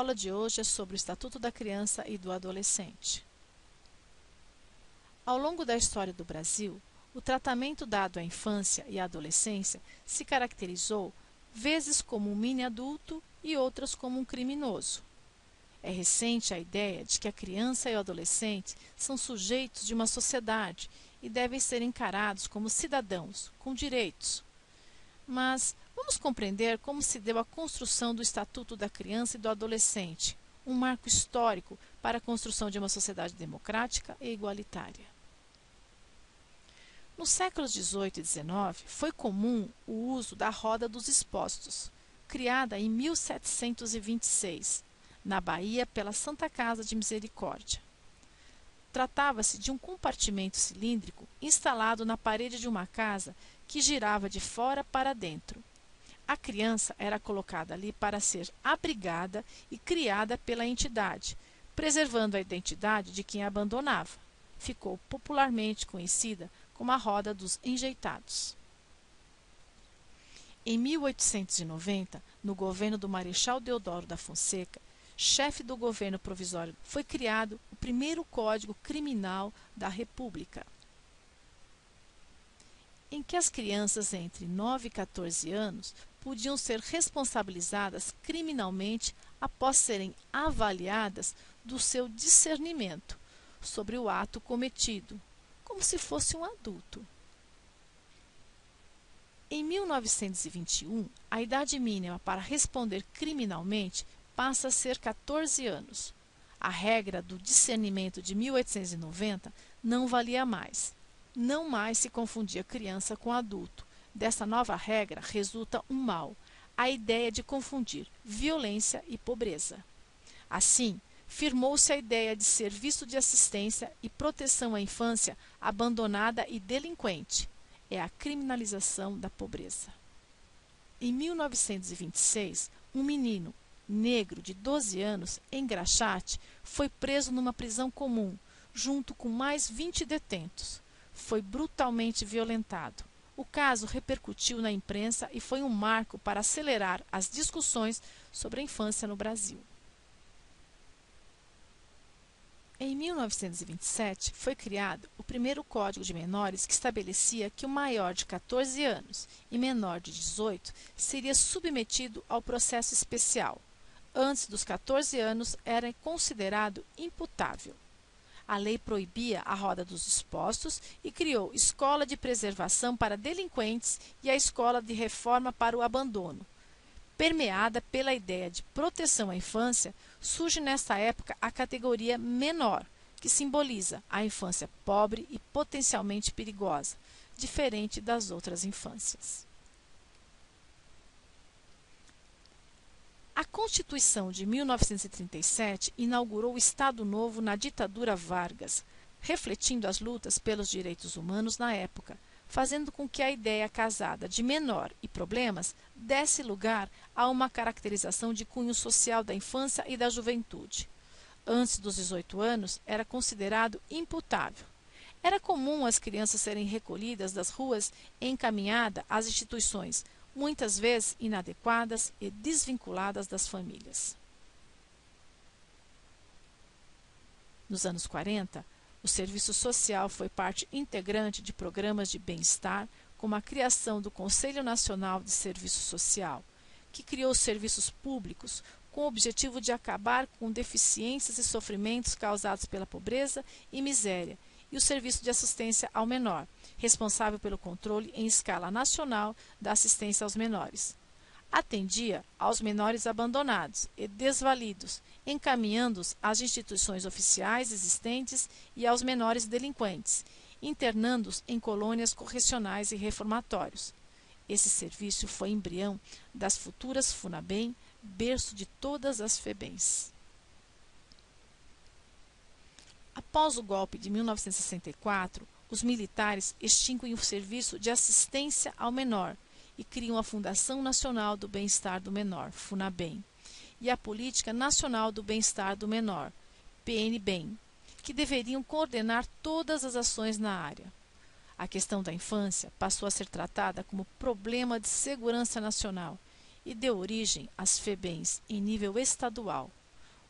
aula de hoje é sobre o Estatuto da Criança e do Adolescente. Ao longo da história do Brasil, o tratamento dado à infância e à adolescência se caracterizou, vezes como um mini-adulto e outras como um criminoso. É recente a ideia de que a criança e o adolescente são sujeitos de uma sociedade e devem ser encarados como cidadãos, com direitos. Mas vamos compreender como se deu a construção do Estatuto da Criança e do Adolescente, um marco histórico para a construção de uma sociedade democrática e igualitária. Nos séculos XVIII e XIX, foi comum o uso da roda dos expostos, criada em 1726, na Bahia pela Santa Casa de Misericórdia. Tratava-se de um compartimento cilíndrico instalado na parede de uma casa que girava de fora para dentro. A criança era colocada ali para ser abrigada e criada pela entidade, preservando a identidade de quem a abandonava. Ficou popularmente conhecida como a Roda dos Enjeitados. Em 1890, no governo do Marechal Deodoro da Fonseca, chefe do governo provisório, foi criado o primeiro Código Criminal da República, em que as crianças entre 9 e 14 anos podiam ser responsabilizadas criminalmente após serem avaliadas do seu discernimento sobre o ato cometido, como se fosse um adulto. Em 1921, a idade mínima para responder criminalmente passa a ser 14 anos. A regra do discernimento de 1890 não valia mais. Não mais se confundia criança com adulto. Dessa nova regra resulta um mal, a ideia de confundir violência e pobreza. Assim, firmou-se a ideia de serviço de assistência e proteção à infância abandonada e delinquente. É a criminalização da pobreza. Em 1926, um menino negro de 12 anos, em Graxate, foi preso numa prisão comum, junto com mais 20 detentos. Foi brutalmente violentado. O caso repercutiu na imprensa e foi um marco para acelerar as discussões sobre a infância no Brasil. Em 1927, foi criado o primeiro Código de Menores que estabelecia que o maior de 14 anos e menor de 18 seria submetido ao processo especial. Antes dos 14 anos, era considerado imputável. A lei proibia a roda dos expostos e criou escola de preservação para delinquentes e a escola de reforma para o abandono. Permeada pela ideia de proteção à infância, surge nesta época a categoria menor, que simboliza a infância pobre e potencialmente perigosa, diferente das outras infâncias. A Constituição de 1937 inaugurou o Estado Novo na ditadura Vargas, refletindo as lutas pelos direitos humanos na época, fazendo com que a ideia casada de menor e problemas desse lugar a uma caracterização de cunho social da infância e da juventude. Antes dos 18 anos, era considerado imputável. Era comum as crianças serem recolhidas das ruas e encaminhadas às instituições, muitas vezes inadequadas e desvinculadas das famílias. Nos anos 40, o serviço social foi parte integrante de programas de bem-estar, como a criação do Conselho Nacional de Serviço Social, que criou serviços públicos com o objetivo de acabar com deficiências e sofrimentos causados pela pobreza e miséria, e o Serviço de Assistência ao Menor, responsável pelo controle em escala nacional da assistência aos menores. Atendia aos menores abandonados e desvalidos, encaminhando-os às instituições oficiais existentes e aos menores delinquentes, internando-os em colônias correcionais e reformatórios. Esse serviço foi embrião das futuras FUNABEM, berço de todas as FEBEMs. Após o golpe de 1964, os militares extinguem o Serviço de Assistência ao Menor e criam a Fundação Nacional do Bem-Estar do Menor, FUNABEM, e a Política Nacional do Bem-Estar do Menor, PNBEM, que deveriam coordenar todas as ações na área. A questão da infância passou a ser tratada como problema de segurança nacional e deu origem às FEBEMs em nível estadual.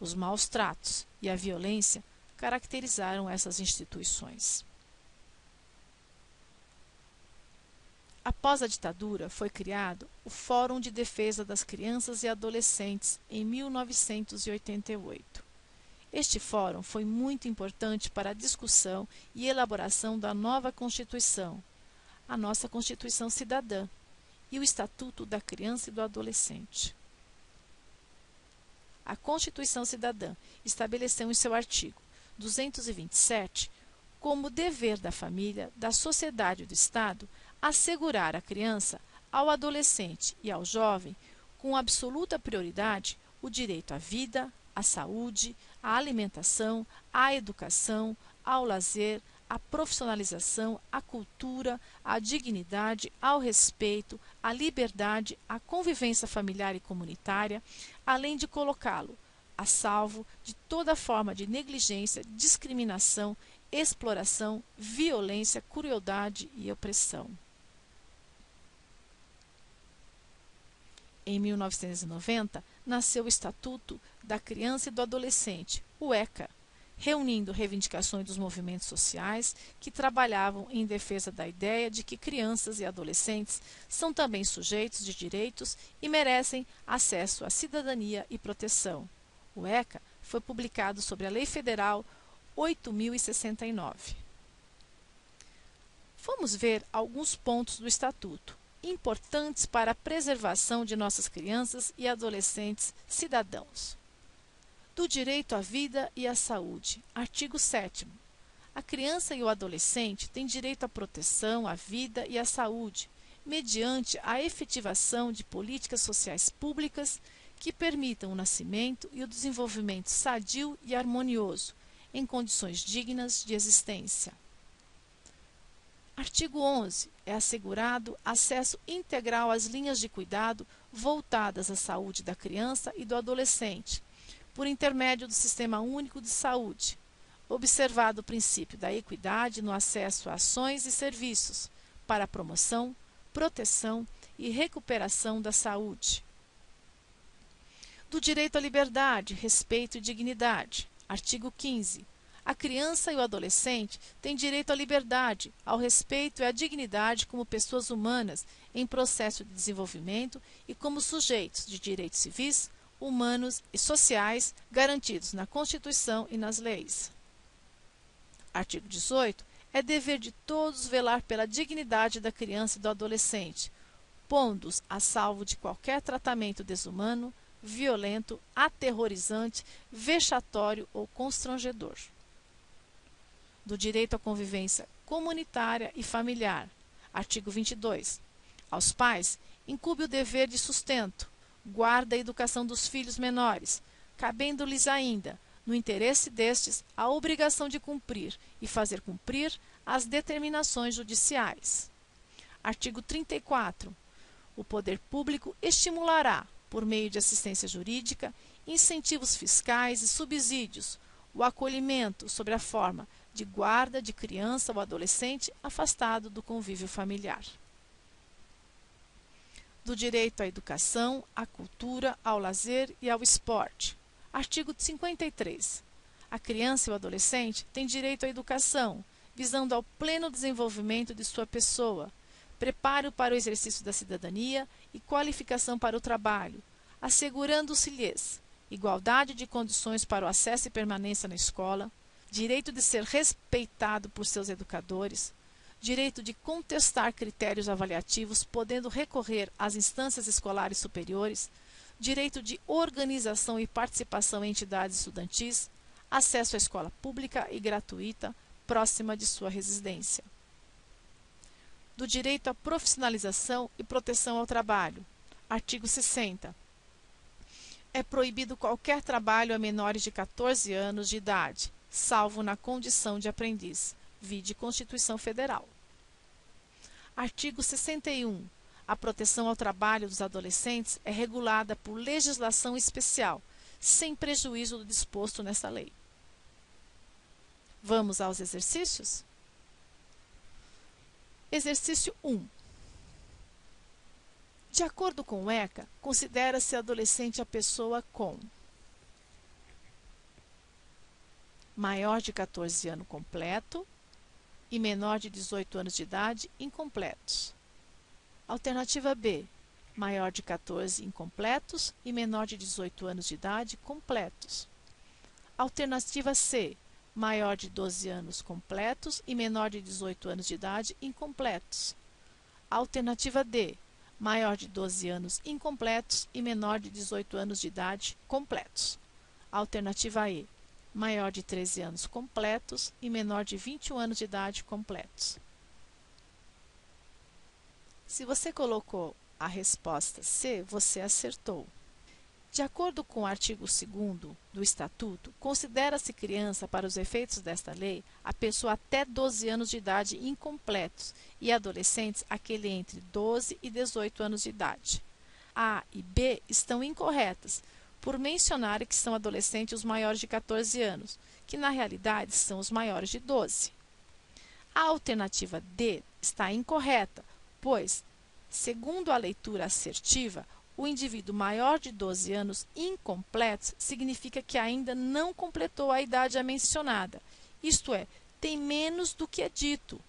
Os maus tratos e a violência caracterizaram essas instituições. Após a ditadura, foi criado o Fórum de Defesa das Crianças e Adolescentes em 1988. Este fórum foi muito importante para a discussão e elaboração da nova Constituição, a nossa Constituição Cidadã, e o Estatuto da Criança e do Adolescente. A Constituição Cidadã estabeleceu em seu artigo 227 como dever da família, da sociedade e do Estado assegurar à criança, ao adolescente e ao jovem, com absoluta prioridade, o direito à vida, à saúde, à alimentação, à educação, ao lazer, à profissionalização, à cultura, à dignidade, ao respeito, à liberdade, à convivência familiar e comunitária, além de colocá-lo a salvo de toda forma de negligência, discriminação, exploração, violência, crueldade e opressão. Em 1990, nasceu o Estatuto da Criança e do Adolescente, o ECA, reunindo reivindicações dos movimentos sociais que trabalhavam em defesa da ideia de que crianças e adolescentes são também sujeitos de direitos e merecem acesso à cidadania e proteção. O ECA foi publicado sob a Lei Federal 8.069. Vamos ver alguns pontos do Estatuto, importantes para a preservação de nossas crianças e adolescentes cidadãos. Do direito à vida e à saúde. Artigo 7º. A criança e o adolescente têm direito à proteção, à vida e à saúde, mediante a efetivação de políticas sociais públicas que permitam o nascimento e o desenvolvimento sadio e harmonioso, em condições dignas de existência. Artigo 11. É assegurado acesso integral às linhas de cuidado voltadas à saúde da criança e do adolescente, por intermédio do Sistema Único de Saúde, observado o princípio da equidade no acesso a ações e serviços para a promoção, proteção e recuperação da saúde. Do direito à liberdade, respeito e dignidade. Artigo 15. A criança e o adolescente têm direito à liberdade, ao respeito e à dignidade como pessoas humanas em processo de desenvolvimento e como sujeitos de direitos civis, humanos e sociais garantidos na Constituição e nas leis. Artigo 18. É dever de todos velar pela dignidade da criança e do adolescente, pondo-os a salvo de qualquer tratamento desumano, violento, aterrorizante, vexatório ou constrangedor. Do direito à convivência comunitária e familiar. Artigo 22. Aos pais incumbe o dever de sustento, guarda e educação dos filhos menores, cabendo-lhes ainda, no interesse destes, a obrigação de cumprir e fazer cumprir as determinações judiciais. Artigo 34. O poder público estimulará, por meio de assistência jurídica, incentivos fiscais e subsídios, o acolhimento sob a forma de guarda de criança ou adolescente afastado do convívio familiar. Do direito à educação, à cultura, ao lazer e ao esporte. Artigo 53. A criança e o adolescente têm direito à educação, visando ao pleno desenvolvimento de sua pessoa, preparo para o exercício da cidadania e qualificação para o trabalho, assegurando-se-lhes igualdade de condições para o acesso e permanência na escola, direito de ser respeitado por seus educadores, direito de contestar critérios avaliativos, podendo recorrer às instâncias escolares superiores, direito de organização e participação em entidades estudantis, acesso à escola pública e gratuita, próxima de sua residência. Do direito à profissionalização e proteção ao trabalho. Artigo 60. É proibido qualquer trabalho a menores de 14 anos de idade, salvo na condição de aprendiz, vide Constituição Federal. Artigo 61. A proteção ao trabalho dos adolescentes é regulada por legislação especial, sem prejuízo do disposto nesta lei. Vamos aos exercícios? Exercício 1. De acordo com o ECA, considera-se adolescente a pessoa com maior de 14 anos completo e menor de 18 anos de idade incompletos. Alternativa B, maior de 14 incompletos e menor de 18 anos de idade completos. Alternativa C, maior de 12 anos completos e menor de 18 anos de idade incompletos. Alternativa D, maior de 12 anos incompletos e menor de 18 anos de idade completos. Alternativa E, maior de 13 anos completos e menor de 21 anos de idade completos. Se você colocou a resposta C, você acertou. De acordo com o artigo 2º do Estatuto, considera-se criança para os efeitos desta lei a pessoa até 12 anos de idade incompletos e adolescentes aquele entre 12 e 18 anos de idade. A e B estão incorretas, por mencionarem que são adolescentes os maiores de 14 anos, que na realidade são os maiores de 12. A alternativa D está incorreta, pois, segundo a leitura assertiva, o indivíduo maior de 12 anos incompletos significa que ainda não completou a idade mencionada, isto é, tem menos do que é dito.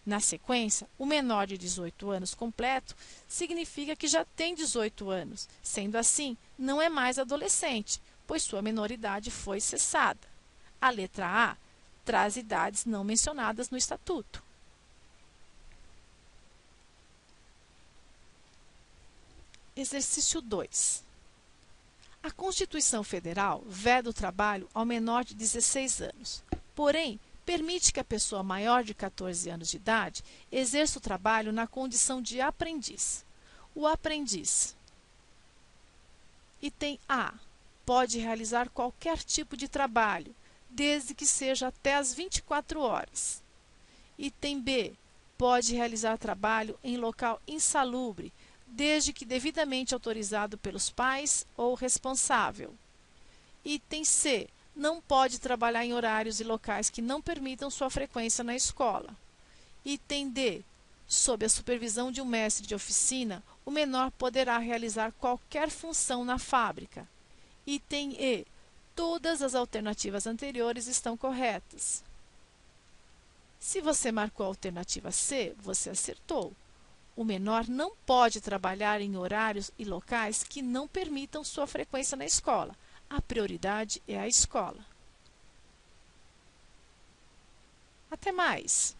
Na sequência, o menor de 18 anos completo significa que já tem 18 anos, sendo assim, não é mais adolescente, pois sua menoridade foi cessada. A letra A traz idades não mencionadas no Estatuto. Exercício 2. A Constituição Federal veda o trabalho ao menor de 16 anos, porém, permite que a pessoa maior de 14 anos de idade exerça o trabalho na condição de aprendiz. O aprendiz, item A, pode realizar qualquer tipo de trabalho, desde que seja até as 24 horas. Item B, pode realizar trabalho em local insalubre, desde que devidamente autorizado pelos pais ou responsável. Item C, não pode trabalhar em horários e locais que não permitam sua frequência na escola. Item D, sob a supervisão de um mestre de oficina, o menor poderá realizar qualquer função na fábrica. Item E, todas as alternativas anteriores estão corretas. Se você marcou a alternativa C, você acertou. O menor não pode trabalhar em horários e locais que não permitam sua frequência na escola. A prioridade é a escola. Até mais!